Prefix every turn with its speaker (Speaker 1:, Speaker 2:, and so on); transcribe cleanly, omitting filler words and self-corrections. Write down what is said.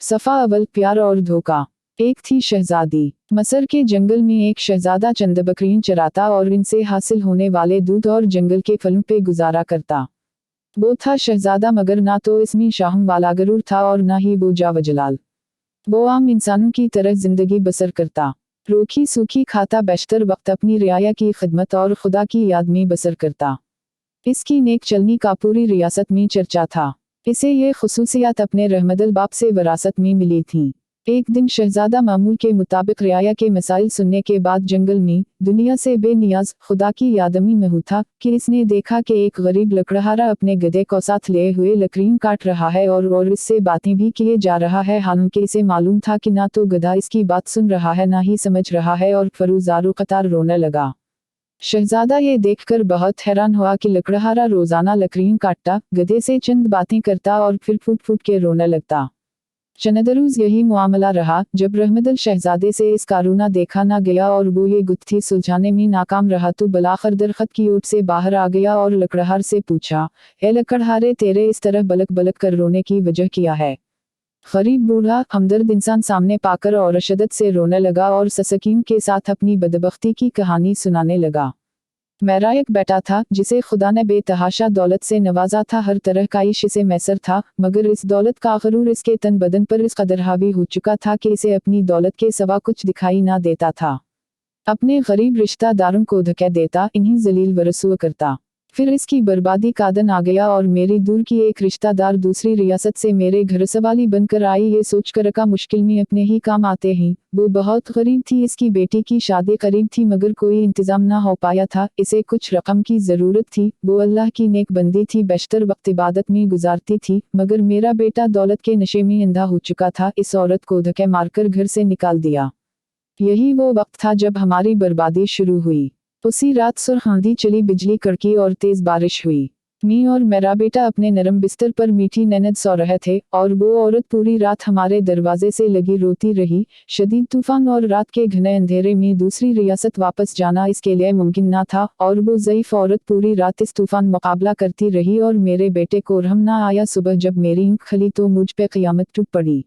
Speaker 1: सफ़ा अव्वल प्यार और धोखा। एक थी शहजादी। मसर के जंगल में एक शहजादा चंद बकरियां चराता और इनसे हासिल होने वाले दूध और जंगल के फलों पे गुजारा करता। वो था शहजादा, मगर ना तो इसमें शाहम वाला गरूर था और ना ही वो जावजलाल। वो आम इंसानों की तरह जिंदगी बसर करता, रूखी सूखी खाता, बेशतर वक्त अपनी रियाया की खिदमत और खुदा की याद में बसर करता। इसकी नेक चलनी का पूरी रियासत में चर्चा था। इसे ये खुसूसियात अपने रहमदल बाप से विरासत में मिली थीं। एक दिन शहजादा मामूल के मुताबिक रियाया के मसाइल सुनने के बाद जंगल में दुनिया से बेनियाज खुदा की यादमी में था कि इसने देखा कि एक गरीब लकड़हारा अपने गधे को साथ लिए हुए लकड़ियां काट रहा है और इससे बातें भी किए जा रहा है, हालांकि इसे मालूम था कि ना तो गधा इसकी बात सुन रहा है ना ही समझ रहा है, और फरूजारू कतार रोने लगा। शहजादा ये देखकर बहुत हैरान हुआ कि लकड़हारा रोजाना लकड़ियां काटता, गधे से चंद बातें करता और फिर फूट फूट के रोने लगता। चंद यही मामला रहा। जब रहमदल शहजादे से इस कारूना देखा ना गया और वो ये गुत्थी सुलझाने में नाकाम रहा तो बलाखर दरख्त की ओट से बाहर आ गया और लकड़हार से पूछा, ए लकड़हारे, तेरे इस तरह बलक बलक कर रोने की वजह क्या है? गरीब बूढ़ा हमदर्द इंसान सामने पाकर और शिद्दत से रोने लगा और ससकीन के साथ अपनी बदबख्ती की कहानी सुनाने लगा। मेरा एक बेटा था जिसे खुदा ने बेतहाशा दौलत से नवाजा था, हर तरह का इश इसे मैसर था, मगर इस दौलत का गरूर इसके तन बदन पर इस कदर हावी हो चुका था कि इसे अपनी दौलत के सिवा कुछ दिखाई ना देता था। अपने गरीब रिश्तेदारों को धक्के देता, इन्हीं जलील व रसूआ करता। फिर इसकी बर्बादी का दिन आ गया और मेरी दूर की एक रिश्तेदार दूसरी रियासत से मेरे घर सवाली बनकर आई। ये सोचकर रखा मुश्किल में अपने ही काम आते हैं। वो बहुत गरीब थी, इसकी बेटी की शादी करीब थी मगर कोई इंतजाम ना हो पाया था। इसे कुछ रकम की ज़रूरत थी। वो अल्लाह की नेक बंदी थी, बेशतर वक्त इबादत में गुजारती थी, मगर मेरा बेटा दौलत के नशे में अंधा हो चुका था। इस औरत को धक्के मारकर घर से निकाल दिया। यही वो वक्त था जब हमारी बर्बादी शुरू हुई। उसी रात सुर्ख आंधी चली, बिजली कड़की और तेज बारिश हुई। मैं और मेरा बेटा अपने नरम बिस्तर पर मीठी नींद सो रहे थे और वो औरत पूरी रात हमारे दरवाजे से लगी रोती रही। शदीद तूफान और रात के घने अंधेरे में दूसरी रियासत वापस जाना इसके लिए मुमकिन ना था, और वो ज़ईफ औरत पूरी रात इस तूफान मुकाबला करती रही और मेरे बेटे को रहम ना आया। सुबह जब मेरी आँख खुली तो मुझ पे क़यामत टूट पड़ी।